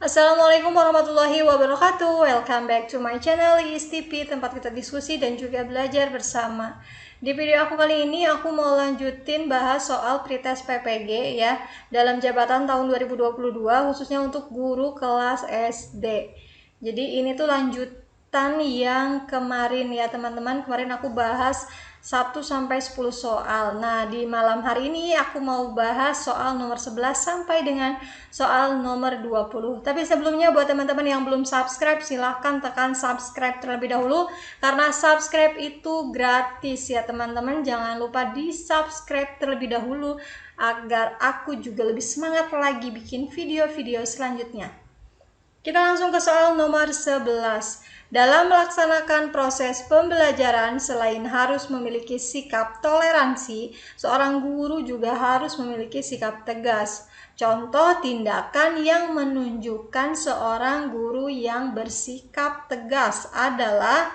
Assalamualaikum warahmatullahi wabarakatuh. Welcome back to my channel ISTP, tempat kita diskusi dan juga belajar bersama. Di video aku kali ini aku mau lanjutin bahas soal pretest PPG ya, dalam jabatan tahun 2022 khususnya untuk guru kelas SD. Jadi ini tuh lanjutan yang kemarin ya teman-teman. Kemarin aku bahas 1 sampai 10 soal. Nah, di malam hari ini aku mau bahas soal nomor 11 sampai dengan soal nomor 20. Tapi sebelumnya buat teman-teman yang belum subscribe, silahkan tekan subscribe terlebih dahulu karena subscribe itu gratis ya teman-teman. Jangan lupa di subscribe terlebih dahulu agar aku juga lebih semangat lagi bikin video-video selanjutnya. Kita langsung ke soal nomor 11. Dalam melaksanakan proses pembelajaran, selain harus memiliki sikap toleransi, seorang guru juga harus memiliki sikap tegas. Contoh tindakan yang menunjukkan seorang guru yang bersikap tegas adalah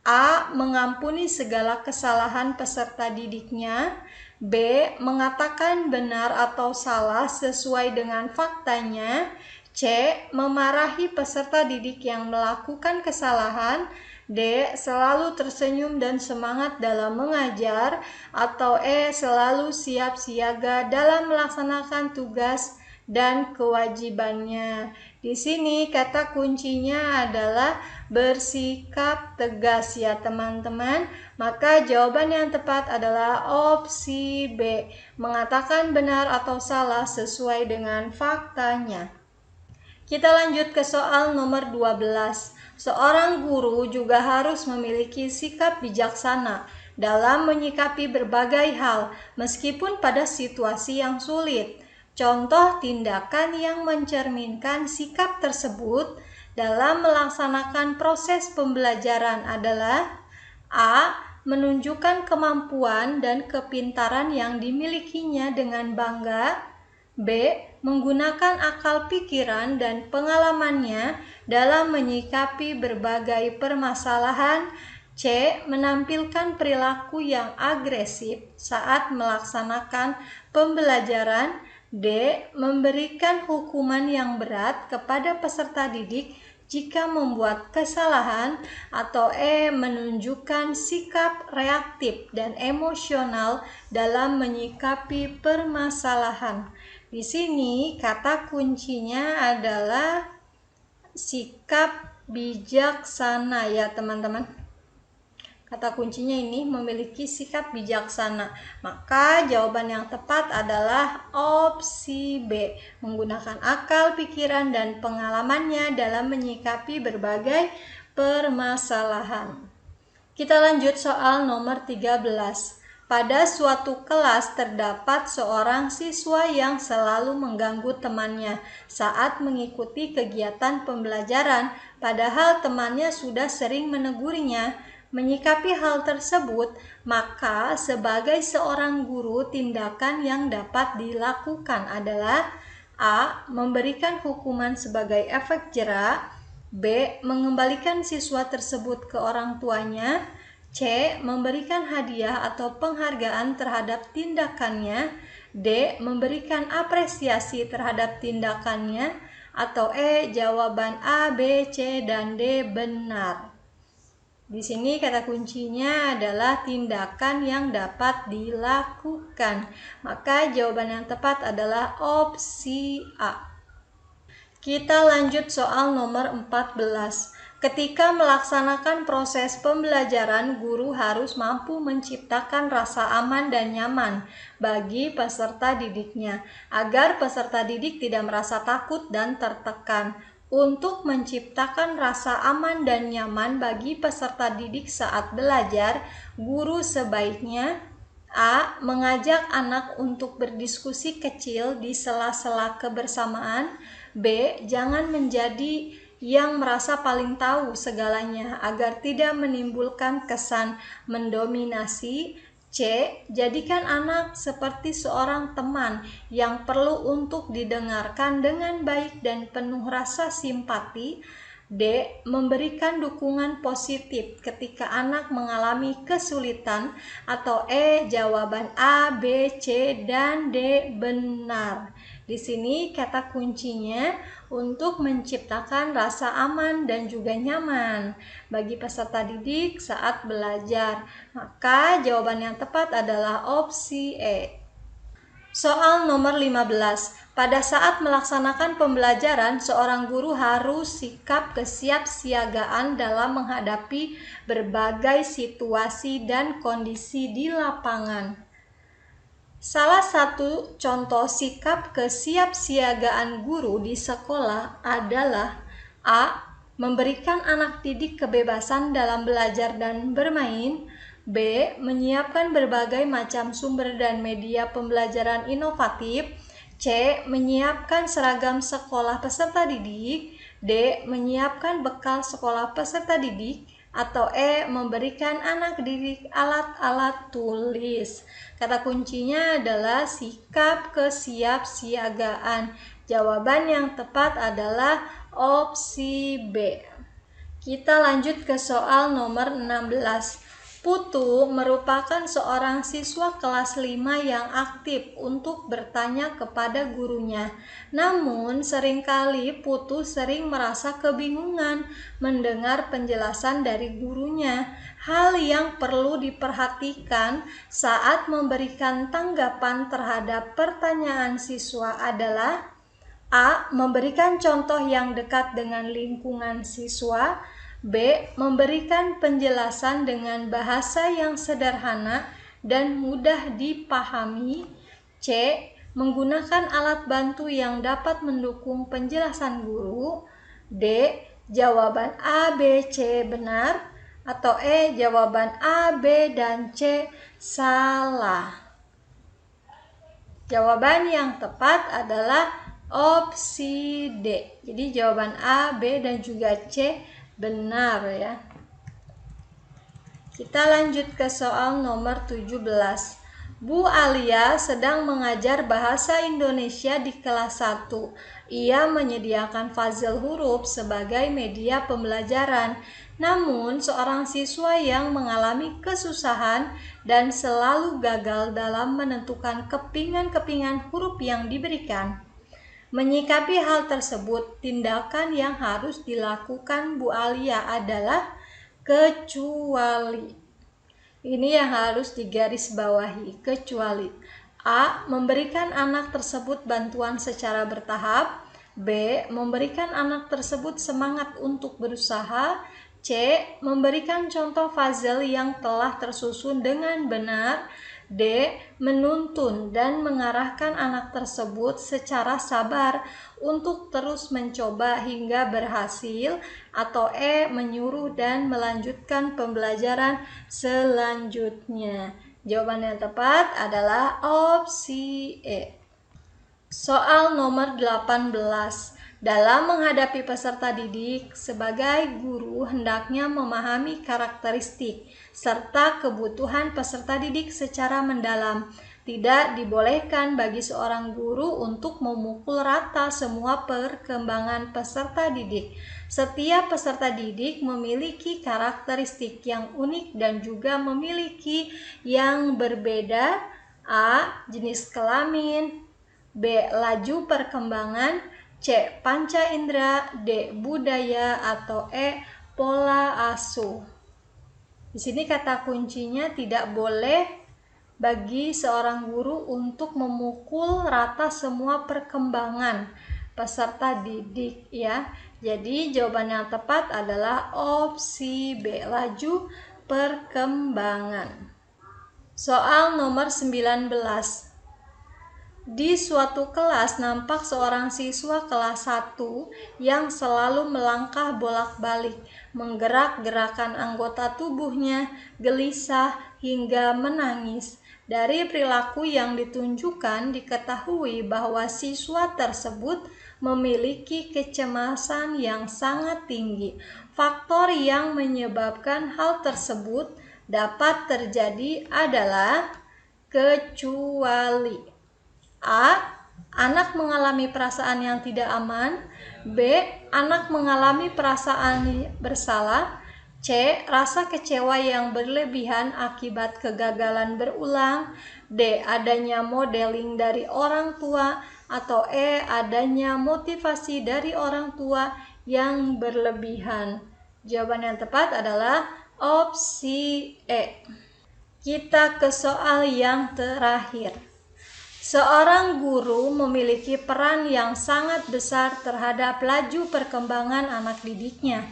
A. Mengampuni segala kesalahan peserta didiknya. B. Mengatakan benar atau salah sesuai dengan faktanya. C. Memarahi peserta didik yang melakukan kesalahan. D. Selalu tersenyum dan semangat dalam mengajar. Atau E. Selalu siap siaga dalam melaksanakan tugas dan kewajibannya. Di sini kata kuncinya adalah bersikap tegas ya teman-teman. Maka jawaban yang tepat adalah opsi B. Mengatakan benar atau salah sesuai dengan faktanya. Kita lanjut ke soal nomor 12. Seorang guru juga harus memiliki sikap bijaksana dalam menyikapi berbagai hal, meskipun pada situasi yang sulit. Contoh tindakan yang mencerminkan sikap tersebut dalam melaksanakan proses pembelajaran adalah A. Menunjukkan kemampuan dan kepintaran yang dimilikinya dengan bangga. B. Menggunakan akal pikiran dan pengalamannya dalam menyikapi berbagai permasalahan. C. Menampilkan perilaku yang agresif saat melaksanakan pembelajaran. D. Memberikan hukuman yang berat kepada peserta didik jika membuat kesalahan. Atau E. Menunjukkan sikap reaktif dan emosional dalam menyikapi permasalahan. Di sini kata kuncinya adalah sikap bijaksana ya teman-teman. Kata kuncinya ini memiliki sikap bijaksana. Maka jawaban yang tepat adalah opsi B. Menggunakan akal, pikiran, dan pengalamannya dalam menyikapi berbagai permasalahan. Kita lanjut soal nomor 13. Pada suatu kelas terdapat seorang siswa yang selalu mengganggu temannya saat mengikuti kegiatan pembelajaran, padahal temannya sudah sering menegurinya. Menyikapi hal tersebut, maka sebagai seorang guru, tindakan yang dapat dilakukan adalah A. Memberikan hukuman sebagai efek jera. B. Mengembalikan siswa tersebut ke orang tuanya. C. Memberikan hadiah atau penghargaan terhadap tindakannya. D. Memberikan apresiasi terhadap tindakannya. Atau E. Jawaban A, B, C, dan D benar. Di sini kata kuncinya adalah tindakan yang dapat dilakukan. Maka jawaban yang tepat adalah opsi A. Kita lanjut soal nomor 14. Ketika melaksanakan proses pembelajaran, guru harus mampu menciptakan rasa aman dan nyaman bagi peserta didiknya, agar peserta didik tidak merasa takut dan tertekan. Untuk menciptakan rasa aman dan nyaman bagi peserta didik saat belajar, guru sebaiknya A. Mengajak anak untuk berdiskusi kecil di sela-sela kebersamaan. B. Jangan menjadi yang merasa paling tahu segalanya agar tidak menimbulkan kesan mendominasi. C. Jadikan anak seperti seorang teman yang perlu untuk didengarkan dengan baik dan penuh rasa simpati. D. Memberikan dukungan positif ketika anak mengalami kesulitan. Atau E. Jawaban A, B, C, dan D benar. Di sini kata kuncinya untuk menciptakan rasa aman dan juga nyaman bagi peserta didik saat belajar. Maka jawaban yang tepat adalah opsi E. Soal nomor 15. Pada saat melaksanakan pembelajaran, seorang guru harus sikap kesiapsiagaan dalam menghadapi berbagai situasi dan kondisi di lapangan. Salah satu contoh sikap kesiapsiagaan guru di sekolah adalah A. Memberikan anak didik kebebasan dalam belajar dan bermain. B. Menyiapkan berbagai macam sumber dan media pembelajaran inovatif. C. Menyiapkan seragam sekolah peserta didik. D. Menyiapkan bekal sekolah peserta didik. Atau E. Memberikan anak didik alat-alat tulis. Kata kuncinya adalah sikap kesiapsiagaan. Jawaban yang tepat adalah opsi B. Kita lanjut ke soal nomor 16. Putu merupakan seorang siswa kelas 5 yang aktif untuk bertanya kepada gurunya. Namun seringkali Putu sering merasa kebingungan mendengar penjelasan dari gurunya. Hal yang perlu diperhatikan saat memberikan tanggapan terhadap pertanyaan siswa adalah A. Memberikan contoh yang dekat dengan lingkungan siswa. B. Memberikan penjelasan dengan bahasa yang sederhana dan mudah dipahami. C. Menggunakan alat bantu yang dapat mendukung penjelasan guru. D. Jawaban A, B, C benar. Atau E. Jawaban A, B, dan C salah. Jawaban yang tepat adalah opsi D. Jadi jawaban A, B, dan juga C benar ya. Kita lanjut ke soal nomor 17. Bu Alia sedang mengajar bahasa Indonesia di kelas 1. Ia menyediakan puzzle huruf sebagai media pembelajaran. Namun, seorang siswa yang mengalami kesusahan dan selalu gagal dalam menentukan kepingan-kepingan huruf yang diberikan. Menyikapi hal tersebut, tindakan yang harus dilakukan Bu Alia adalah kecuali. Ini yang harus digarisbawahi, kecuali A. Memberikan anak tersebut bantuan secara bertahap. B. Memberikan anak tersebut semangat untuk berusaha. C. Memberikan contoh puzzle yang telah tersusun dengan benar. D. Menuntun dan mengarahkan anak tersebut secara sabar untuk terus mencoba hingga berhasil. Atau E. Menyuruh dan melanjutkan pembelajaran selanjutnya. Jawaban yang tepat adalah opsi E. Soal nomor 18. Dalam menghadapi peserta didik, sebagai guru hendaknya memahami karakteristik serta kebutuhan peserta didik secara mendalam. Tidak dibolehkan bagi seorang guru untuk memukul rata semua perkembangan peserta didik. Setiap peserta didik memiliki karakteristik yang unik dan juga memiliki yang berbeda. A. Jenis kelamin. B. Laju perkembangan. C. Panca indera. D. Budaya. Atau E. Pola asuh. Di sini kata kuncinya tidak boleh bagi seorang guru untuk memukul rata semua perkembangan peserta didik ya. Jadi jawaban yang tepat adalah opsi B. Laju perkembangan. Soal nomor 19. Di suatu kelas nampak seorang siswa kelas 1 yang selalu melangkah bolak-balik, menggerak-gerakan anggota tubuhnya, gelisah hingga menangis. Dari perilaku yang ditunjukkan diketahui bahwa siswa tersebut memiliki kecemasan yang sangat tinggi. Faktor yang menyebabkan hal tersebut dapat terjadi adalah kecuali A. Anak mengalami perasaan yang tidak aman. B. Anak mengalami perasaan bersalah. C. Rasa kecewa yang berlebihan akibat kegagalan berulang. D. Adanya modeling dari orang tua, atau E. Adanya motivasi dari orang tua yang berlebihan. Jawaban yang tepat adalah opsi E. Kita ke soal yang terakhir. Seorang guru memiliki peran yang sangat besar terhadap laju perkembangan anak didiknya.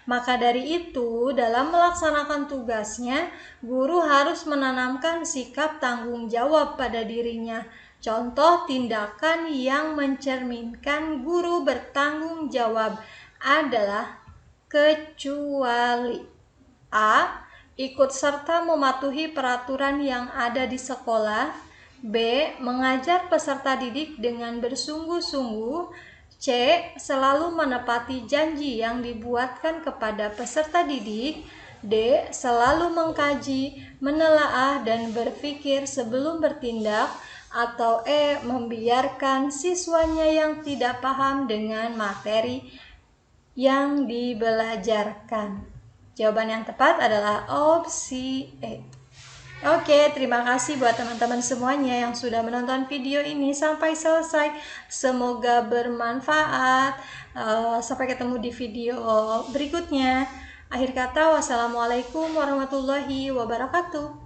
Maka dari itu, dalam melaksanakan tugasnya, guru harus menanamkan sikap tanggung jawab pada dirinya. Contoh tindakan yang mencerminkan guru bertanggung jawab adalah kecuali A. Ikut serta mematuhi peraturan yang ada di sekolah. B. Mengajar peserta didik dengan bersungguh-sungguh. C. Selalu menepati janji yang dibuatkan kepada peserta didik. D. Selalu mengkaji, menelaah, dan berpikir sebelum bertindak. Atau E. Membiarkan siswanya yang tidak paham dengan materi yang dibelajarkan. Jawaban yang tepat adalah opsi E. Oke, terima kasih buat teman-teman semuanya yang sudah menonton video ini sampai selesai. Semoga bermanfaat. Sampai ketemu di video berikutnya. Akhir kata, wassalamualaikum warahmatullahi wabarakatuh.